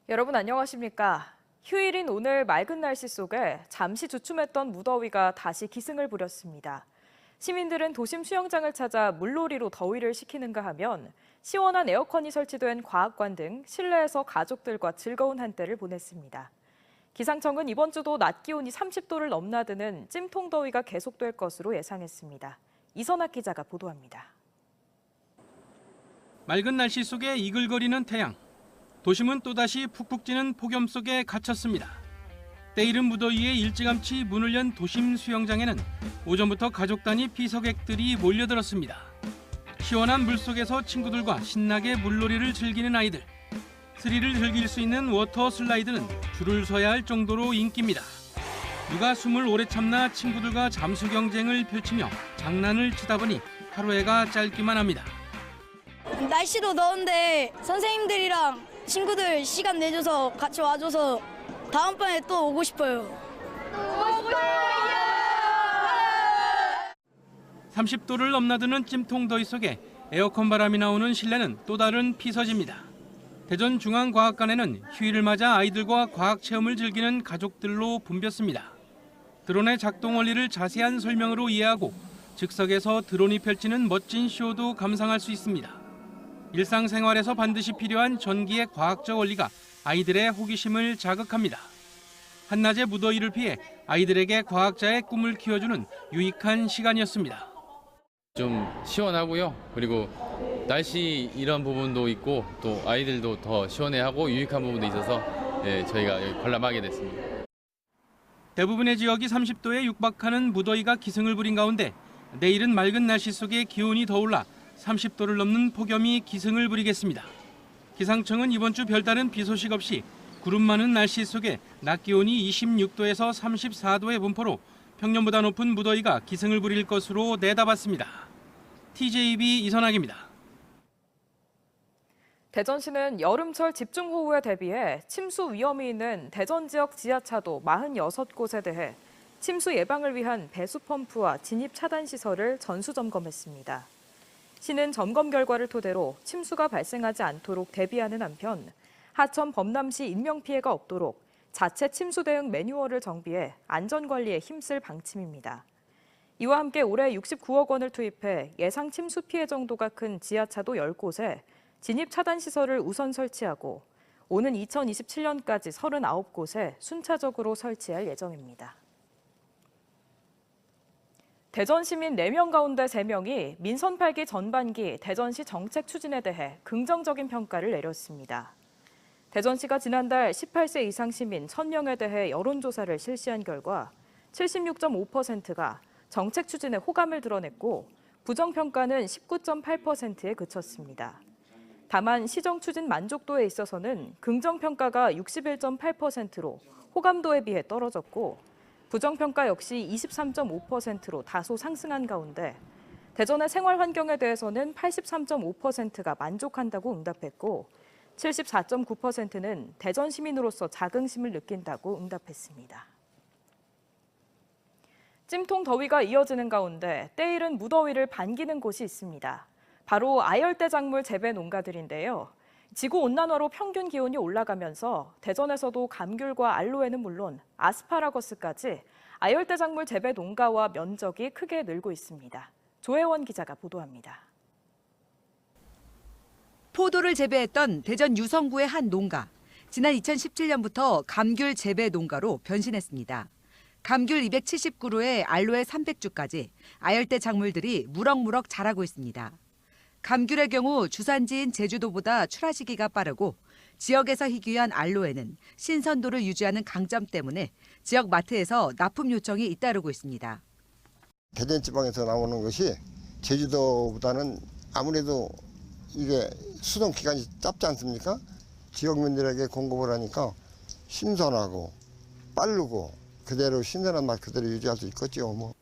여러분 안녕하십니까? 휴일인 오늘 맑은 날씨 속에 잠시 주춤했던 무더위가 다시 기승을 부렸습니다. 시민들은 도심 수영장을 찾아 물놀이로 더위를 식히는가 하면 시원한 에어컨이 설치된 과학관 등 실내에서 가족들과 즐거운 한때를 보냈습니다. 기상청은 이번 주도 낮 기온이 30도를 넘나드는 찜통 더위가 계속될 것으로 예상했습니다. 이선학 기자가 보도합니다. 맑은 날씨 속에 이글거리는 태양. 도심은 또다시 푹푹 찌는 폭염 속에 갇혔습니다. 때이른 무더위에 일찌감치 문을 연 도심 수영장에는 오전부터 가족 단위 피서객들이 몰려들었습니다. 시원한 물속에서 친구들과 신나게 물놀이를 즐기는 아이들. 스릴을 즐길 수 있는 워터 슬라이드는 줄을 서야 할 정도로 인기입니다. 누가 숨을 오래 참나 친구들과 잠수 경쟁을 펼치며 장난을 치다 보니 하루해가 짧기만 합니다. 날씨도 더운데 선생님들이랑 친구들 시간 내줘서 같이 와줘서 다음번에 또 오고 싶어요. 30도를 넘나드는 찜통 더위 속에 에어컨 바람이 나오는 실내는 또 다른 피서지입니다. 대전중앙과학관에는 휴일을 맞아 아이들과 과학 체험을 즐기는 가족들로 붐볐습니다. 드론의 작동 원리를 자세한 설명으로 이해하고 즉석에서 드론이 펼치는 멋진 쇼도 감상할 수 있습니다. 일상생활에서 반드시 필요한 전기의 과학적 원리가 아이들의 호기심을 자극합니다. 한낮의 무더위를 피해 아이들에게 과학자의 꿈을 키워주는 유익한 시간이었습니다. 좀 시원하고요. 그리고 날씨 이런 부분도 있고 또 아이들도 더 시원해하고 유익한 부분도 있어서 저희가 여기 관람하게 됐습니다. 대부분의 지역이 30도에 육박하는 무더위가 기승을 부린 가운데 내일은 맑은 날씨 속에 기온이 더 올라 30도를 넘는 폭염이 기승을 부리겠습니다. 기상청은 이번 주 별다른 비 소식 없이 구름 많은 날씨 속에 낮 기온이 26도에서 34도의 분포로 평년보다 높은 무더위가 기승을 부릴 것으로 내다봤습니다. TJB 이선학입니다. 대전시는 여름철 집중호우에 대비해 침수 위험이 있는 대전 지역 지하차도 46곳에 대해 침수 예방을 위한 배수 펌프와 진입 차단 시설을 전수 점검했습니다. 시는 점검 결과를 토대로 침수가 발생하지 않도록 대비하는 한편 하천 범람시 인명피해가 없도록 자체 침수 대응 매뉴얼을 정비해 안전관리에 힘쓸 방침입니다. 이와 함께 올해 69억 원을 투입해 예상 침수 피해 정도가 큰 지하차도 10곳에 진입 차단 시설을 우선 설치하고 오는 2027년까지 39곳에 순차적으로 설치할 예정입니다. 대전 시민 4명 가운데 3명이 민선 8기 전반기 대전시 정책 추진에 대해 긍정적인 평가를 내렸습니다. 대전시가 지난달 18세 이상 시민 1,000명에 대해 여론조사를 실시한 결과 76.5%가 정책 추진에 호감을 드러냈고 부정평가는 19.8%에 그쳤습니다. 다만 시정 추진 만족도에 있어서는 긍정평가가 61.8%로 호감도에 비해 떨어졌고 부정평가 역시 23.5%로 다소 상승한 가운데 대전의 생활 환경에 대해서는 83.5%가 만족한다고 응답했고 74.9%는 대전 시민으로서 자긍심을 느낀다고 응답했습니다. 찜통 더위가 이어지는 가운데 때이른 무더위를 반기는 곳이 있습니다. 바로 아열대 작물 재배 농가들인데요. 지구온난화로 평균 기온이 올라가면서 대전에서도 감귤과 알로에는 물론 아스파라거스까지 아열대 작물 재배 농가와 면적이 크게 늘고 있습니다. 조혜원 기자가 보도합니다. 포도를 재배했던 대전 유성구의 한 농가. 지난 2017년부터 감귤 재배 농가로 변신했습니다. 감귤 270그루에 알로에 300주까지 아열대 작물들이 무럭무럭 자라고 있습니다. 감귤의 경우 주산지인 제주도보다 출하 시기가 빠르고 지역에서 희귀한 알로에는 신선도를 유지하는 강점 때문에 지역 마트에서 납품 요청이 잇따르고 있습니다. 대전 지방에서 나오는 것이 제주도보다는 아무래도 이게 수송 기간이 짧지 않습니까? 지역민들에게 공급을 하니까 신선하고 빠르고 그대로 신선한 맛 그대로 유지할 수 있겠죠.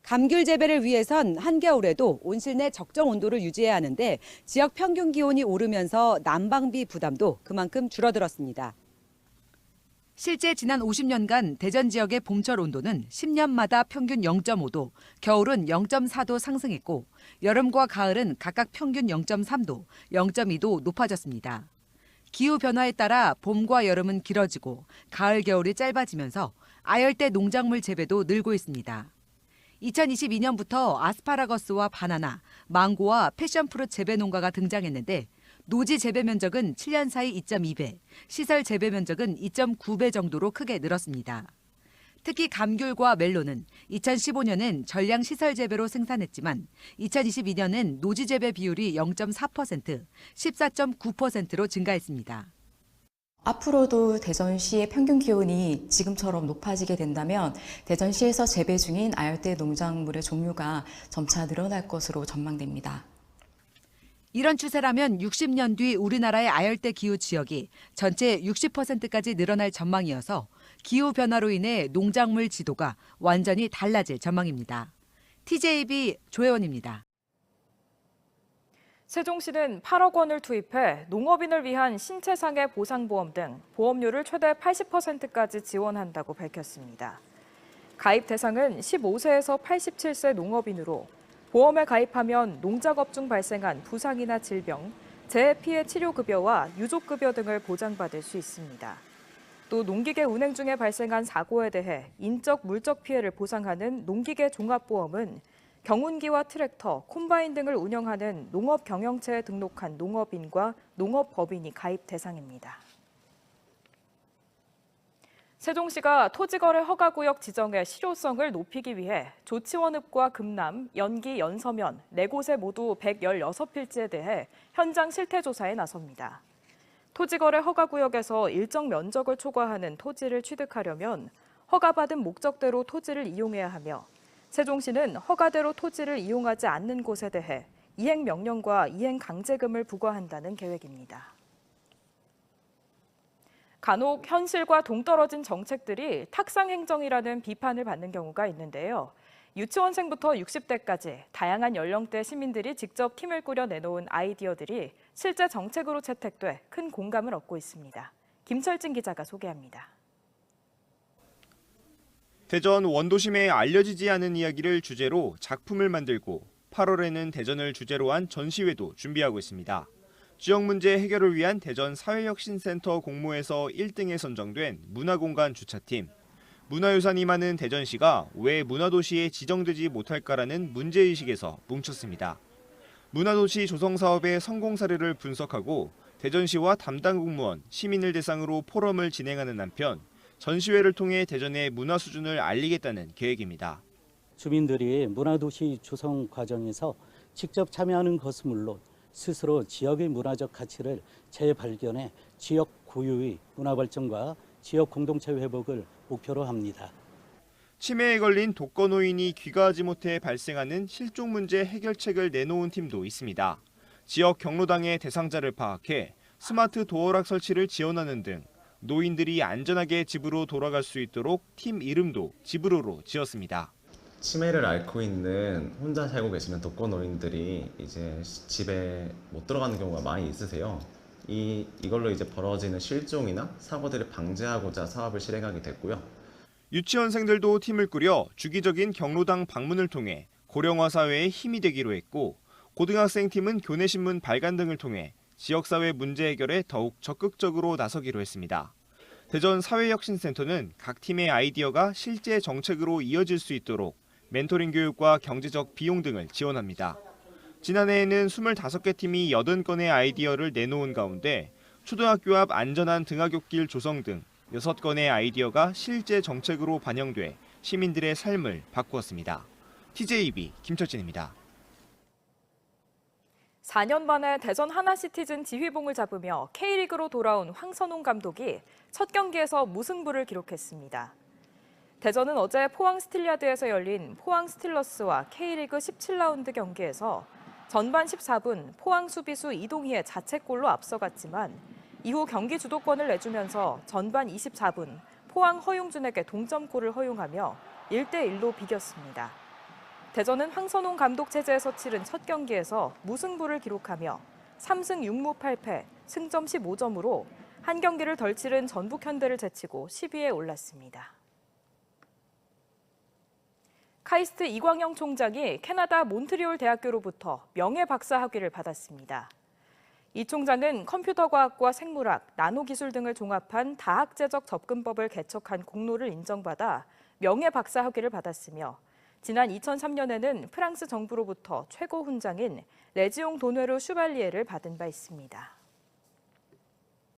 감귤 재배를 위해선 한겨울에도 온실내 적정 온도를 유지해야 하는데 지역 평균 기온이 오르면서 난방비 부담도 그만큼 줄어들었습니다. 실제 지난 50년간 대전 지역의 봄철 온도는 10년마다 평균 0.5도, 겨울은 0.4도 상승했고 여름과 가을은 각각 평균 0.3도, 0.2도 높아졌습니다. 기후 변화에 따라 봄과 여름은 길어지고 가을 겨울이 짧아지면서 아열대 농작물 재배도 늘고 있습니다. 2022년부터 아스파라거스와 바나나, 망고와 패션프루트 재배 농가가 등장했는데 노지 재배 면적은 7년 사이 2.2배, 시설 재배 면적은 2.9배 정도로 크게 늘었습니다. 특히 감귤과 멜론은 2015년엔 전량 시설 재배로 생산했지만 2022년엔 노지 재배 비율이 0.4%, 14.9%로 증가했습니다. 앞으로도 대전시의 평균 기온이 지금처럼 높아지게 된다면 대전시에서 재배 중인 아열대 농작물의 종류가 점차 늘어날 것으로 전망됩니다. 이런 추세라면 60년 뒤 우리나라의 아열대 기후 지역이 전체 60%까지 늘어날 전망이어서 기후변화로 인해 농작물 지도가 완전히 달라질 전망입니다. TJB 조혜원입니다. 세종시는 8억 원을 투입해 농업인을 위한 신체상해 보상보험 등 보험료를 최대 80%까지 지원한다고 밝혔습니다. 가입 대상은 15세에서 87세 농업인으로 보험에 가입하면 농작업 중 발생한 부상이나 질병, 재해피해 치료급여와 유족급여 등을 보장받을 수 있습니다. 또 농기계 운행 중에 발생한 사고에 대해 인적, 물적 피해를 보상하는 농기계 종합보험은 경운기와 트랙터, 콤바인 등을 운영하는 농업경영체에 등록한 농업인과 농업법인이 가입 대상입니다. 세종시가 토지거래 허가구역 지정의 실효성을 높이기 위해 조치원읍과 금남, 연기, 연서면 4곳에 모두 116필지에 대해 현장 실태조사에 나섭니다. 토지거래 허가구역에서 일정 면적을 초과하는 토지를 취득하려면 허가받은 목적대로 토지를 이용해야 하며 세종시는 허가대로 토지를 이용하지 않는 곳에 대해 이행명령과 이행강제금을 부과한다는 계획입니다. 간혹 현실과 동떨어진 정책들이 탁상행정이라는 비판을 받는 경우가 있는데요. 유치원생부터 60대까지 다양한 연령대 시민들이 직접 팀을 꾸려 내놓은 아이디어들이 실제 정책으로 채택돼 큰 공감을 얻고 있습니다. 김철진 기자가 소개합니다. 대전 원도심의 알려지지 않은 이야기를 주제로 작품을 만들고 8월에는 대전을 주제로 한 전시회도 준비하고 있습니다. 지역 문제 해결을 위한 대전 사회혁신센터 공모에서 1등에 선정된 문화공간 주차팀. 문화유산이 많은 대전시가 왜 문화도시에 지정되지 못할까라는 문제의식에서 뭉쳤습니다. 문화도시 조성 사업의 성공 사례를 분석하고 대전시와 담당 공무원, 시민을 대상으로 포럼을 진행하는 한편 전시회를 통해 대전의 문화 수준을 알리겠다는 계획입니다. 주민들이 문화도시 조성 과정에서 직접 참여하는 것은 물론 스스로 지역의 문화적 가치를 재발견해 지역 고유의 문화 발전과 지역 공동체 회복을 목표로 합니다. 치매에 걸린 독거노인이 귀가하지 못해 발생하는 실종 문제 해결책을 내놓은 팀도 있습니다. 지역 경로당의 대상자를 파악해 스마트 도어락 설치를 지원하는 등 노인들이 안전하게 집으로 돌아갈 수 있도록 팀 이름도 집으로로 지었습니다. 치매를 앓고 있는 혼자 살고 계시는 독거노인들이 이제 집에 못 들어가는 경우가 많이 있으세요. 이걸로 이제 벌어지는 실종이나 사고들을 방지하고자 사업을 실행하게 됐고요. 유치원생들도 팀을 꾸려 주기적인 경로당 방문을 통해 고령화 사회에 힘이 되기로 했고 고등학생 팀은 교내신문 발간 등을 통해 지역사회 문제 해결에 더욱 적극적으로 나서기로 했습니다. 대전 사회혁신센터는 각 팀의 아이디어가 실제 정책으로 이어질 수 있도록 멘토링 교육과 경제적 비용 등을 지원합니다. 지난해에는 25개 팀이 80건의 아이디어를 내놓은 가운데 초등학교 앞 안전한 등하굣길 조성 등 6건의 아이디어가 실제 정책으로 반영돼 시민들의 삶을 바꾸었습니다. TJB 김철진입니다. 4년 만에 대전 하나시티즌 지휘봉을 잡으며 K리그로 돌아온 황선홍 감독이 첫 경기에서 무승부를 기록했습니다. 대전은 어제 포항 스틸리아드에서 열린 포항 스틸러스와 K리그 17라운드 경기에서 전반 14분 포항 수비수 이동희의 자책골로 앞서갔지만 이후 경기 주도권을 내주면서 전반 24분 포항 허용준에게 동점골을 허용하며 1대1로 비겼습니다. 대전은 황선홍 감독 체제에서 치른 첫 경기에서 무승부를 기록하며 3승 6무 8패, 승점 15점으로 한 경기를 덜 치른 전북 현대를 제치고 10위에 올랐습니다. 카이스트 이광영 총장이 캐나다 몬트리올 대학교로부터 명예 박사 학위를 받았습니다. 이 총장은 컴퓨터과학과 생물학, 나노기술 등을 종합한 다학제적 접근법을 개척한 공로를 인정받아 명예 박사 학위를 받았으며 지난 2003년에는 프랑스 정부로부터 최고 훈장인 레지옹 도네르 슈발리에를 받은 바 있습니다.